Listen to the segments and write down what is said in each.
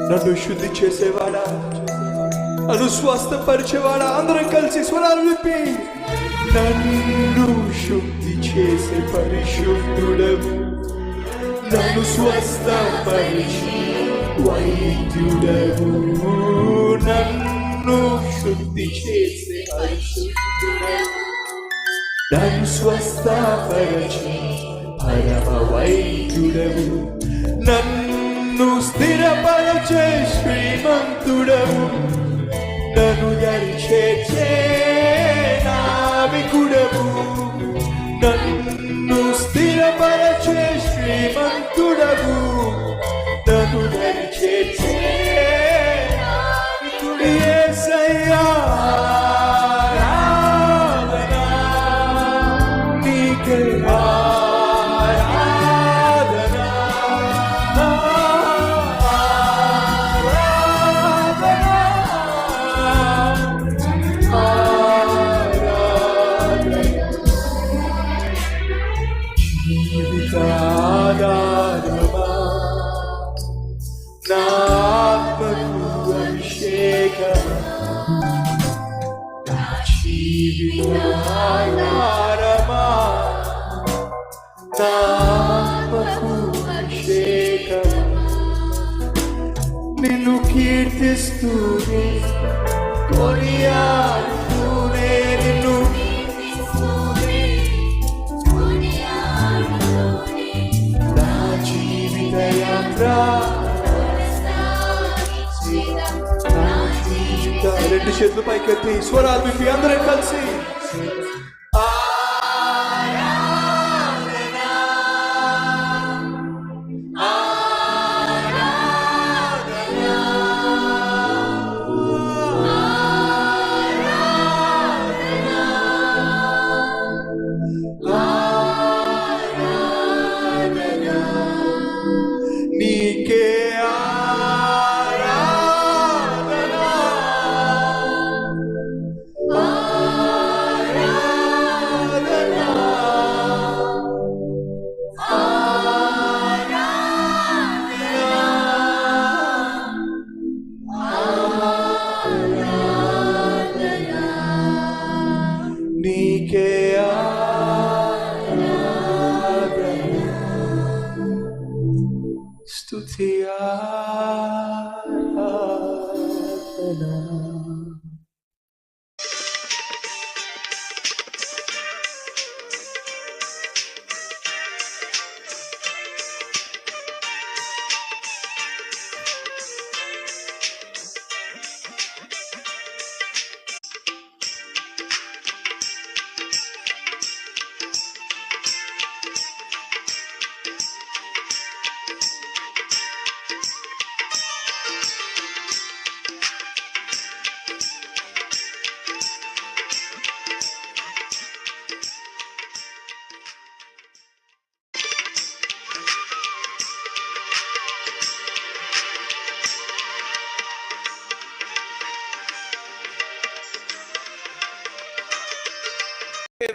నన్ను శుద్ధి చేసేవాడా, నన్ను స్వస్థపరిచేవాడా. అందరం కలిసి స్వరాలు విప్పి, నన్ను శుద్ధి చేసే పరిశుద్ధుడవు, నన్ను స్వస్థపరిచే వైద్యుడవు, నన్ను శుద్ధి చేసే పరిశుద్ధుడవు, నన్ను స్వస్థపరిచే పరమ వైద్యుడవు, నన్ను స్థిరపరచే శ్రీమంతుడవు, నన్ను దరిచేర్చే నావికుడవు, నన్ను స్థిరపరచే శ్రీమంతుడవు, నన్ను దరిచేర్చే నావికుడు. యేసయ్యా ఆరాధన నీకే, నిన్ను కీర్తిస్తూనే కొనియాడుతూనే, నిన్ను నా జీవిత యాత్ర, రెండు చేతులు పైకెత్తి స్వరాలు విప్పి అందరం కలిసి నీకే స్తుతి ఆరాధన.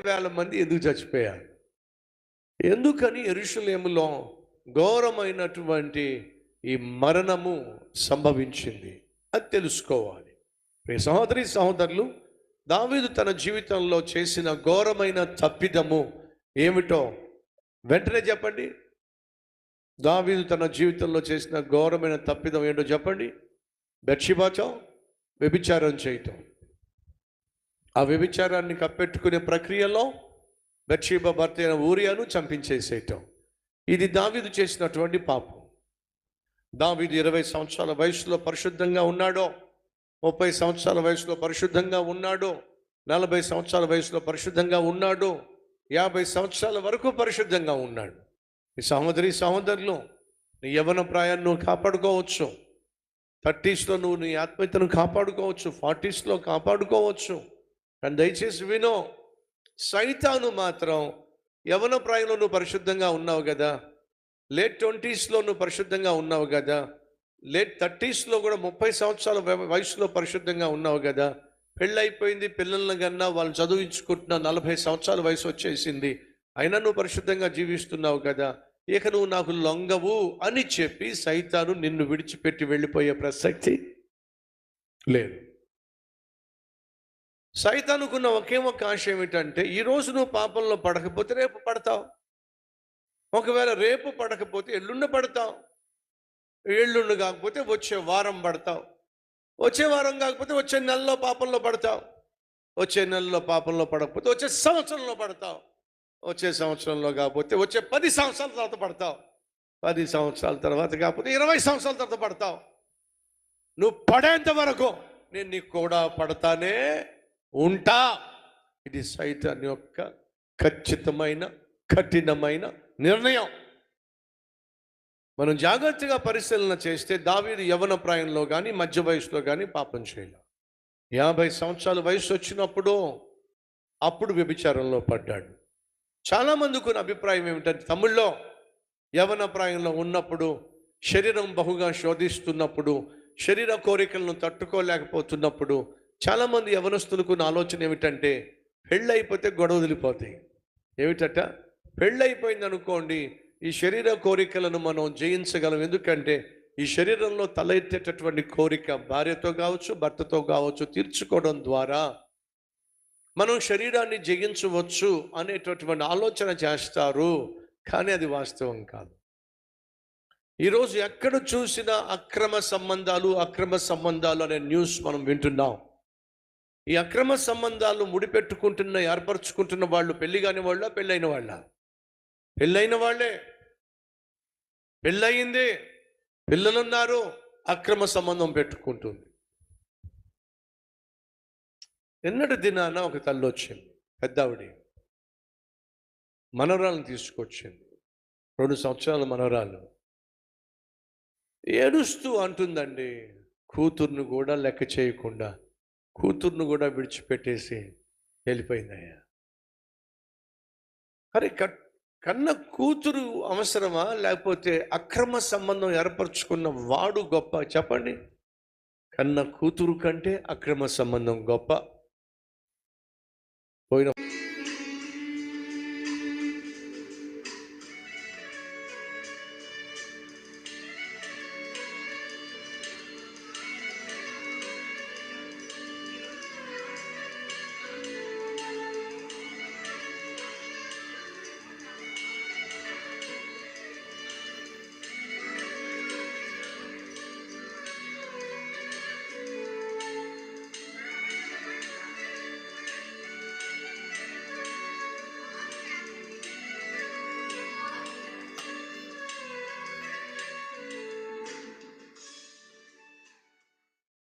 వేల మంది ఎందుకు చచ్చిపోయారు? ఎందుకని యెరూషలేములో ఘోరమైనటువంటి ఈ మరణము సంభవించింది అది తెలుసుకోవాలి. సహోదరి సహోదరులు, దావీదు తన జీవితంలో చేసిన ఘోరమైన తప్పిదము ఏమిటో వెంటనే చెప్పండి. దావీదు తన జీవితంలో చేసిన ఘోరమైన తప్పిదం ఏంటో చెప్పండి. బెత్షెబాతో వ్యభిచారం చేయటం. ఆ వ్యభిచారాన్ని కప్పెట్టుకునే ప్రక్రియలో బెత్షెబా భర్త అయిన ఊరియాను చంపించేసేయటం. ఇది దావీదు చేసినటువంటి పాపం. దావీదు 20 సంవత్సరాల వయసులో పరిశుద్ధంగా ఉన్నాడో, 30 సంవత్సరాల వయసులో పరిశుద్ధంగా ఉన్నాడో, 40 సంవత్సరాల వయసులో పరిశుద్ధంగా ఉన్నాడో, 50 సంవత్సరాల వరకు పరిశుద్ధంగా ఉన్నాడు. ఈ సహోదరి సహోదరులు, నీ యవ్వన ప్రాయాన్ని నువ్వు కాపాడుకోవచ్చు. 30స్లో నువ్వు నీ ఆత్మీయతను కాపాడుకోవచ్చు, 40స్లో కాపాడుకోవచ్చు. కానీ దయచేసి వినో, సైతాను మాత్రం యవ్వన ప్రాయంలో నువ్వు పరిశుద్ధంగా ఉన్నావు కదా, లేట్ 20స్లో నువ్వు పరిశుద్ధంగా ఉన్నావు కదా, లేట్ 30స్లో కూడా 30 సంవత్సరాల వయసులో పరిశుద్ధంగా ఉన్నావు కదా, పెళ్ళైపోయింది, పిల్లలను కన్నా వాళ్ళు చదివించుకుంటున్నా, 40 సంవత్సరాల వయసు వచ్చేసింది, అయినా నువ్వు పరిశుద్ధంగా జీవిస్తున్నావు కదా, ఇక నువ్వు నాకు లొంగవు అని చెప్పి సైతాను నిన్ను విడిచిపెట్టి వెళ్ళిపోయే ప్రసక్తి లేదు. సైతానుకున్న ఒకే ఒక ఆశ ఏమిటంటే, ఈరోజు నువ్వు పాపంలో పడకపోతే రేపు పడతావు, ఒకవేళ రేపు పడకపోతే ఎల్లుండి పడతావు, ఎల్లుండి కాకపోతే వచ్చే వారం పడతావు, వచ్చే వారం కాకపోతే వచ్చే నెలలో పాపంలో పడతావు, వచ్చే నెలలో పాపంలో పడకపోతే వచ్చే సంవత్సరంలో పడతావు, వచ్చే సంవత్సరంలో కాకపోతే వచ్చే 10 సంవత్సరాల తర్వాత పడతావు, 10 సంవత్సరాల తర్వాత కాకపోతే 20 సంవత్సరాల తర్వాత పడతావు. నువ్వు పడేంత వరకు నేను నీకు కూడా పడతానే ఉంటా. ఇది సైతాన్ యొక్క ఖచ్చితమైన కఠినమైన నిర్ణయం. మనం జాగ్రత్తగా పరిశీలన చేస్తే దావీదు యవ్వన ప్రాయంలో కానీ మధ్య వయసులో కానీ పాపం చేయలేదు. 50 సంవత్సరాల వయసు వచ్చినప్పుడు అప్పుడు వ్యభిచారంలో పడ్డాడు. చాలామందికి ఉన్న అభిప్రాయం ఏమిటంటే, తమ్ముళ్ళో యవ్వన ప్రాయంలో ఉన్నప్పుడు, శరీరం బహుగా శోధిస్తున్నప్పుడు, శరీర కోరికలను తట్టుకోలేకపోతున్నప్పుడు చాలామంది యవనస్తులకు ఆలోచన ఏమిటంటే, పెళ్ళైపోతే గొడవ వదిలిపోతాయి. ఏమిటట, పెళ్ళైపోయింది అనుకోండి, ఈ శరీర కోరికలను మనం జయించగలం. ఎందుకంటే ఈ శరీరంలో తలెత్తేటటువంటి కోరిక భార్యతో కావచ్చు, భర్తతో కావచ్చు తీర్చుకోవడం ద్వారా మనం శరీరాన్ని జయించవచ్చు అనేటటువంటి ఆలోచన చేస్తారు. కానీ అది వాస్తవం కాదు. ఈరోజు ఎక్కడ చూసినా అక్రమ సంబంధాలు అనే న్యూస్ మనం వింటున్నాం. ఈ అక్రమ సంబంధాలు ముడిపెట్టుకుంటున్న ఏర్పరచుకుంటున్న వాళ్ళు పెళ్లి కాని వాళ్ళ, పెళ్ళైన వాళ్ళ? పెళ్ళైన వాళ్ళే. పెళ్ళయింది, పిల్లలున్నారు, అక్రమ సంబంధం పెట్టుకుంటుంది. ఎన్నటి దినాన ఒక తల్లి వచ్చింది, పెద్దావిడి, మనవరాలను తీసుకొచ్చింది. 2 సంవత్సరాల మనవరాలు ఏడుస్తూ అంటుందండి, కూతుర్ను కూడా లెక్క చేయకుండా కూతుర్ను కూడా విడిచిపెట్టేసి వెళ్ళిపోయిందయ్యా. అరే, కన్న కూతురు అవసరమా, లేకపోతే అక్రమ సంబంధం ఏర్పరచుకున్న వాడు గొప్ప? చెప్పండి. కన్న కూతురు కంటే అక్రమ సంబంధం గొప్ప. పోయిన